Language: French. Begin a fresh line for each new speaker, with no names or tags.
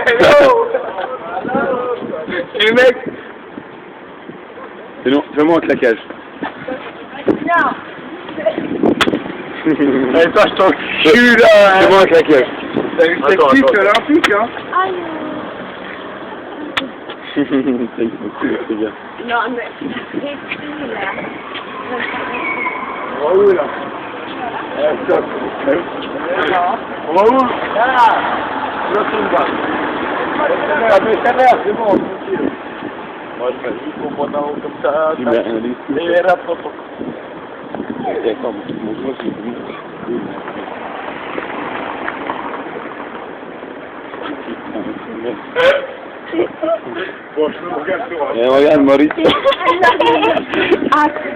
Hello. Et mec.
Fais-moi un claquage.
Non. Allez, toi, je t'encule là.
Fais-moi un claquage.
T'as vu cette pique olympique, hein?
Aïe.
C'est bien.
Non, mais c'est fini, là.
On va où, là? Stop. On va où? Là. Là, c'est une balle. Mais ça l'air, c'est bon, tranquille. Moi, je fais juste mon pantalon comme ça.
Tu mets un lit.
Et rap, papa.
Attends, mon doigt, c'est vite.
Bon, je me regarde sur.
Et regarde, Maurice.
Ah, c'est